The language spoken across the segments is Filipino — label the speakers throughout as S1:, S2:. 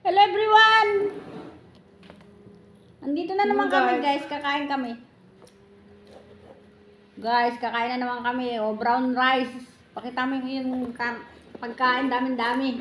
S1: Hello everyone! Andito na naman kami guys, kakain kami. Guys, kakain na naman kami. O, brown rice. Pakita mo yung pagkain, dami-dami.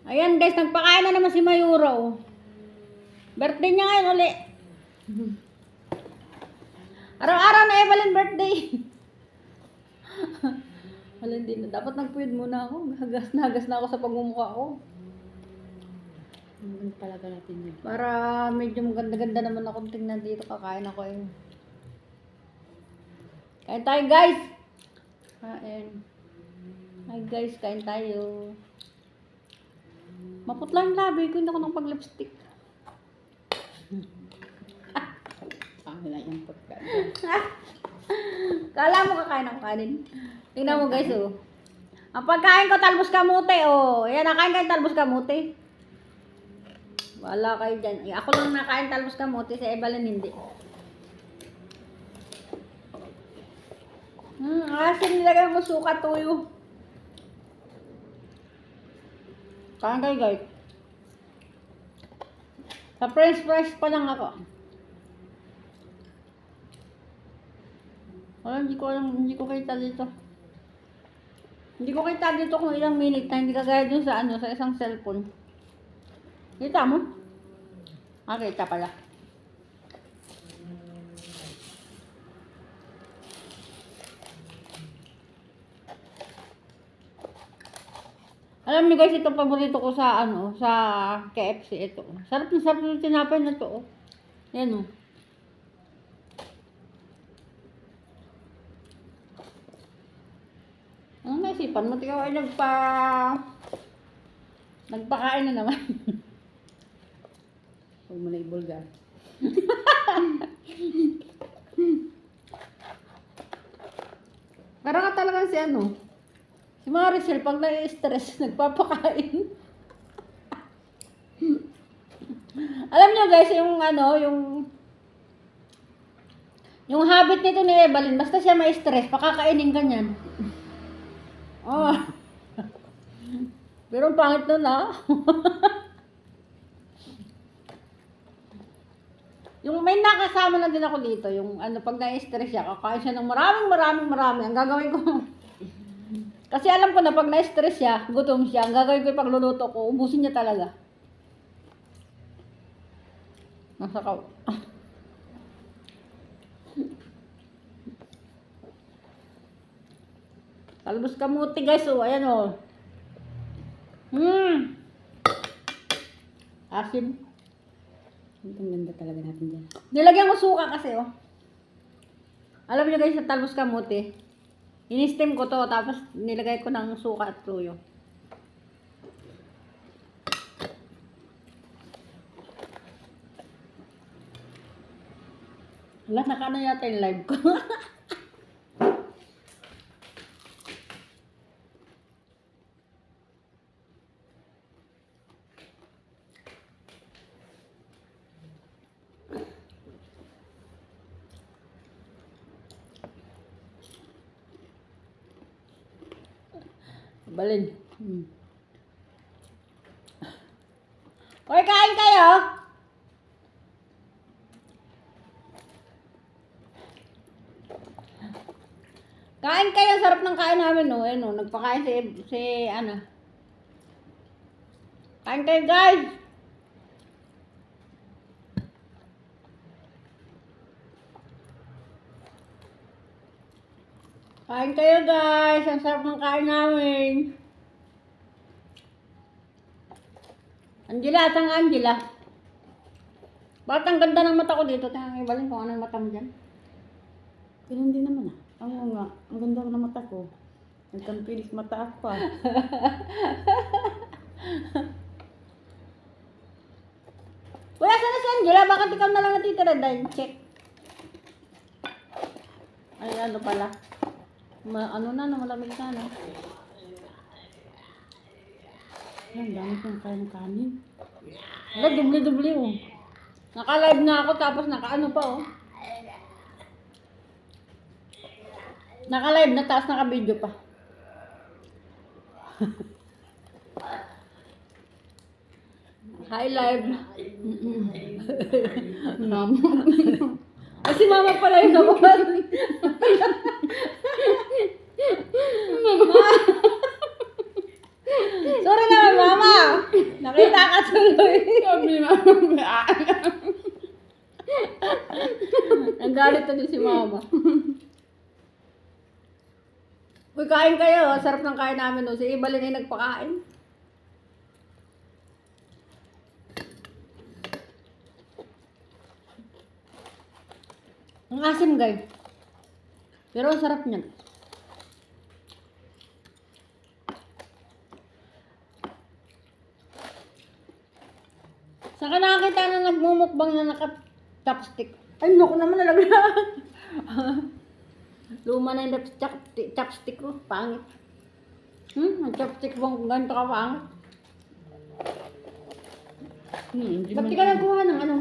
S1: Ayan guys, nagpakain na naman si Mayuro. Birthday niya ngayon uli. Araw-araw na Evelyn birthday. Wala, hindi na. Dapat nagpuyod muna ako. Nagas na ako sa pagmumukha ko.
S2: Ang talaga natin yun.
S1: Para medyo maganda-ganda naman akong tingnan dito. Kakain ako eh. Kain tayo guys! Kain. Hi guys, kain tayo. Maputla yung labi ko. Hindi ako nang pag-lipstick.
S2: Pangila yung pagkain.
S1: Kala mo kakain ng kanin. Tingnan mo guys oh. Ang pagkain ko talbos kamote oh. Ayan, nakain kayo talbos kamote. Wala kayo dyan. Ako lang nakain talbos kamote. Si Evelyn hindi. Asin nilagay mo suka tuyo. Kain kayo guys. Sa french fries pa lang ako. Wala, hindi ko kita dito. Hindi ko kita dito kung ilang minute na hindi kagaya dun sa sa isang cellphone. Kita mo? Kita pala. Alam niyo guys, ito paborito ko sa sa KFC ito. Sarap ng tinapay na to oh. Yan oh. Ang naisipan mo, ikaw ay nagpakain na naman.
S2: Huwag mo na ibulgar.
S1: Parang ka talaga si Maricel, pag na-stress, nagpapakain. Alam niyo guys, yung habit nito ni Evelyn, basta siya ma-stress, pakakainin ka niyan. Oh. Pero ang pangit nun Yung may nakasama na din ako dito, yung pag na-stress siya, kakain siya ng marami. Ang gagawin ko, kasi alam ko na pag na-stress siya, gutom siya, ang gagawin ko yung pagluluto ko, ubusin niya talaga. Nasakaw. Talbos kamuti guys, oh, ayan oh. Asim.
S2: Ang ganda talaga natin dyan.
S1: Nilagyan ko suka kasi oh. Alam niyo guys, sa talbos kamuti, in-steam ko to, tapos nilagay ko ng suka at tuyo. Wala, nakano yata yung live ko. Balin. Hoy, kain kayo! Kain kayo, sarap ng kain namin, no? Ayun, no? Nagpakain si Ana. Kain kayo, guys! Kain kayo, guys! Ang sarap ng kain namin. Angela, atang Angela. Bakit ang ganda ng mata ko dito? Tingnan Evelyn kung anong mata mo dyan.
S2: Ganun din naman Ang nga, ang ganda ng mata ko. Nagkampilis mata ako
S1: Wala, sana si Angela. Bakit ikaw na lang natitira dahil check? Ay, pala. Malamig na, no?
S2: Ang dami kong kain ng kanin.
S1: Wala, dubli-dubli, oh. Naka-live na ako, tapos naka-ano pa, oh. Naka-live na, tapos naka-video pa. Hi, live.
S2: Mama.
S1: Ay, si mama pala yung nakuha. Sorry naman, mama. Nakita ka tuloy.
S2: Sabi mama.
S1: Nanggalit na din si mama. Uy, kain kayo. Sarap ng kain namin. No? Si Ibalin ay nagpakain. Ang asim, guys. Pero ang sarap niyan. Saan ka nakakita na nagmumukbang na naka-chopstick? Ay, naku naman nalaglag. Luma na yung chopstick ko. Pangit. Ang chopstick bang ganito ka pangit? Ba't di ka nagkuha ng ano?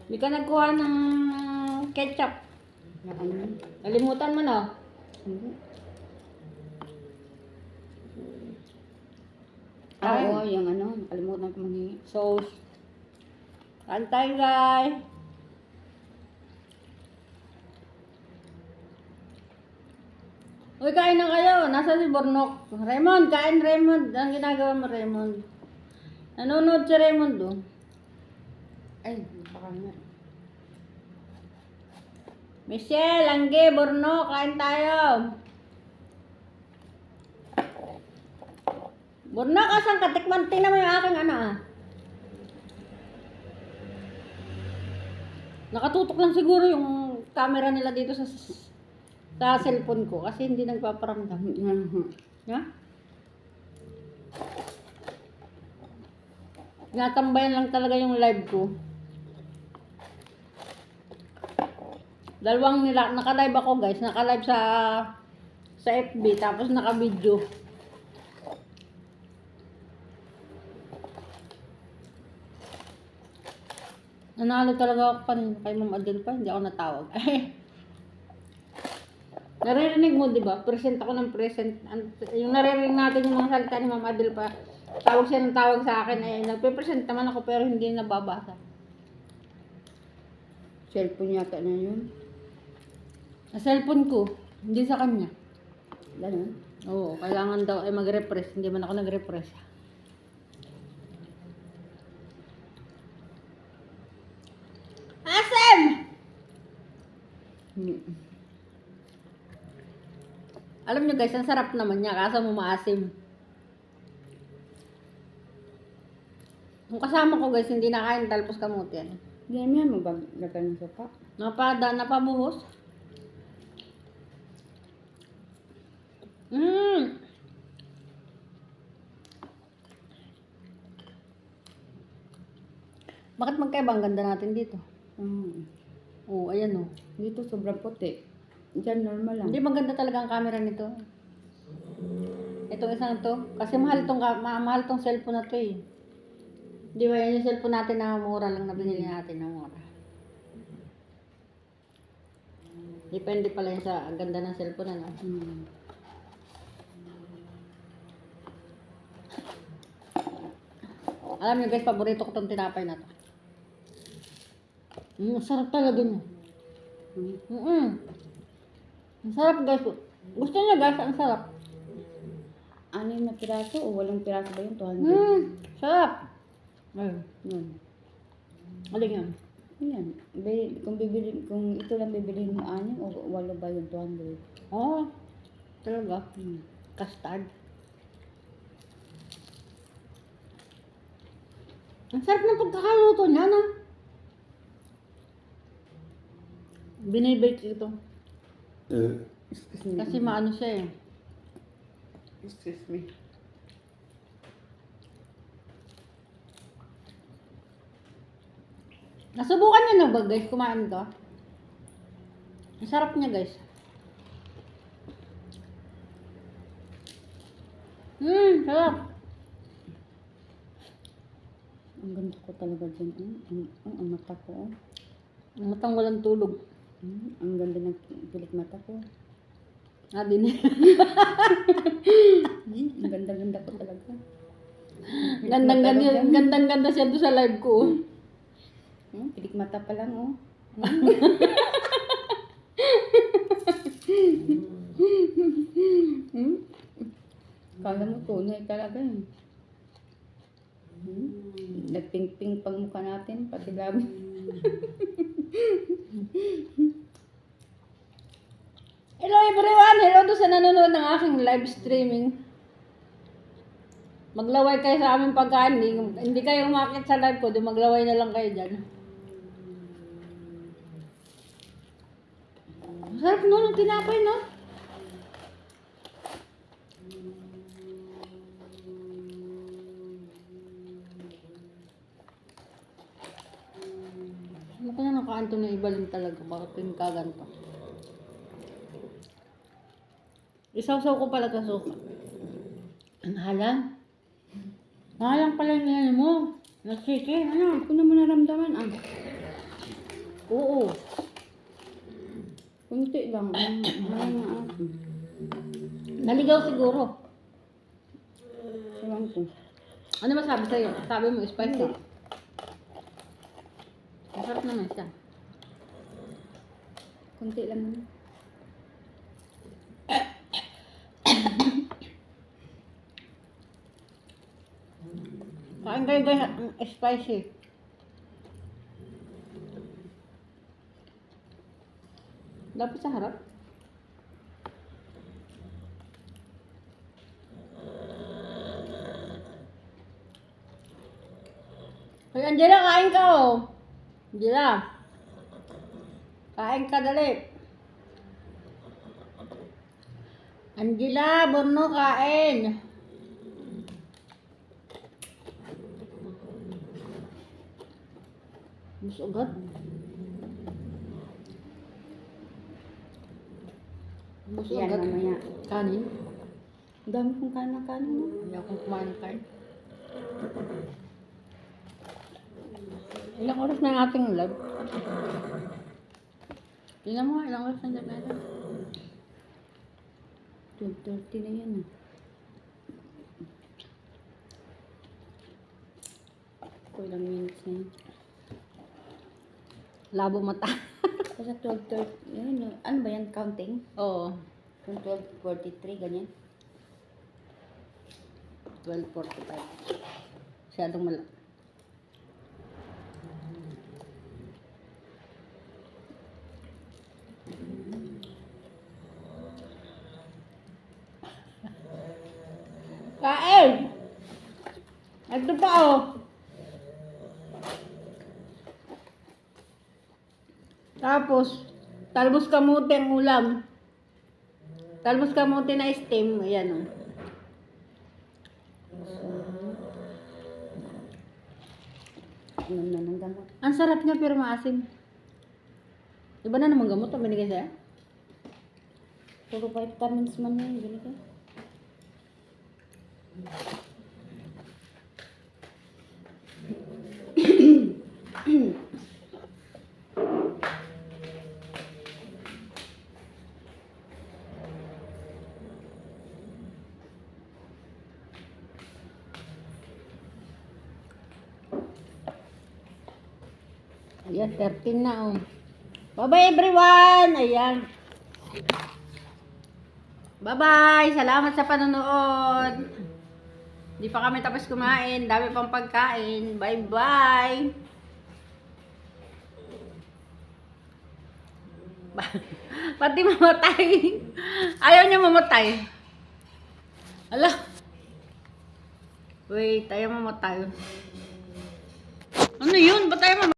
S1: Di ka nagkuha ng ketchup. Nalimutan mo na.
S2: Oo, yung ano, nakalimutan ko mani.
S1: Sauce. Kain guys. Uy, kain na kayo. Nasa si Bornok. Raymond, kain Raymond. Ang ginagawa mo, Raymond. Nanonood si Raymond, oh.
S2: Ay, baka nga.
S1: Michelle, Angge, Bornok, kain tayo. Bornok, asan ka? Tikman, tingnan mo yung aking ano, ah. Nakatutok lang siguro yung camera nila dito sa cellphone ko kasi hindi nagpaparamdam. Ha? Natambayan lang talaga yung live ko. Dalawang naka-live ako, guys. Naka-live sa FB tapos naka-video. Nanalo talaga ako kanina kay Ma'am Adel pa, hindi ako natawag. Naririnig mo, di ba? Present ako ng present. Yung naririnig natin yung mga salita ni Ma'am Adel pa, tawag siya ng tawag sa akin. Eh, nagpe-present naman ako pero hindi nababasa.
S2: Cellphone yata na yun.
S1: Sa cellphone ko, hindi sa kanya.
S2: Ganun.
S1: Oo, kailangan daw ay mag-refresh. Hindi man ako nag-refresh. Asem! Alam nyo guys, ang sarap naman niya kaso maasim. Yung kasama ko guys, hindi nakain talpos kamuti yan.
S2: Hindi naman yan, maglagay ng sopa.
S1: Napabuhos. Bakit magkaiba ang ganda natin dito? Oo, ayan oh.
S2: Dito sobrang puti. Diyan normal lang.
S1: Hindi maganda talaga ang camera nito. Itong isang to. Kasi mahal tong cellphone na to eh. Di ba yan yung cellphone natin na mura lang na binili natin na mura. Depende pala yun sa ganda ng cellphone na. Alam niyo guys, paborito ko tong tinapay na to. Sarap talaga niya. Ang sarap guys. Gusto niya guys, ang sarap.
S2: 6 na piraso o 8 piraso ba yun? 200.
S1: Sarap.
S2: Yun.
S1: Aling yan.
S2: Yan. Kung ito lang bibilihin mo 6 o 8 ba yun? 200.
S1: Oo. Talaga. Custard. Ang sarap ng pagkakaluto niya, no? Binibake ito.
S2: Excuse me.
S1: Kasi maano siya eh.
S2: Excuse me.
S1: Nasubukan niyo na ba guys kumain to? Ang sarap niya guys. Sarap.
S2: Ang ganda ko talaga dyan. Ang mata ko.
S1: Ang matang walang tulog.
S2: Ang ganda ng pilik mata ko.
S1: din.
S2: Ang ganda-ganda ko talaga.
S1: Gandang-ganda siya doon sa live ko.
S2: Pilik mata pa lang, oh. Kala mo tunay talaga eh. Nagping-ping pang mukha natin, pati labi.
S1: Hello everyone! Hello doon sa nanonood ng aking live streaming. Maglaway kayo sa aming pagkain. Hindi kayo umakit sa live ko, di maglaway na lang kayo dyan. Sarap nun ang tinapay, no? Ano kaya nakaanto na ibaling talaga? Bakit pinagkaganto? Isaw-saw ko pala sa suka. Ang halang. Halang pala yung yan mo. Nagsiki. Ano?
S2: Ako naman naramdaman, ah.
S1: Oo.
S2: Kunti lang.
S1: Naligaw siguro.
S2: Ewan ko.
S1: Ano ba sabi sa'yo? Sabi mo, spicy. Masarap naman siya.
S2: Kunti lang naman.
S1: Kain kayo guys, ang spicy. Dapat sa harap. Hoy, Angela, kain ka oh. Angela. Kain ka dali. Angela, Borno, kain. Mas agad. Mas
S2: Yan,
S1: agad.
S2: mamaya.
S1: Kanin.
S2: Ang dami kong kain na kanin, no?
S1: Hindi akong kumain ng kain. Ilang oras na yung ating live? Tingnan mo, ilang oras na yung live natin?
S2: 12:30 na yan, ah. Ilang minutes na yun.
S1: Labo mata.
S2: Kasi 12:30, yun, ano ba yan, counting?
S1: Oo.
S2: Kung 12:43, ganyan.
S1: 12:45. Masyadong malaki. Kain! Ito pa oh. Tapos, talbos kamote ang ulam. Talbos kamote na steam. Ayan oh.
S2: Inom na ng gamot.
S1: Ang sarap niya pero maasim. Iba na naman gamot ang binigay sa'yo?
S2: Puro vitamins man yan, gano'n ka.
S1: Ayan, 13 na oh. Bye-bye everyone! Ayan. Bye-bye! Salamat sa panonood. Hindi pa kami tapos kumain. Dami pang pagkain. Bye-bye! Pati mamatay. Ayaw niya mamatay. Ala. Wait, ayaw mamatay. Ano yun? Ba't ayaw mamatay?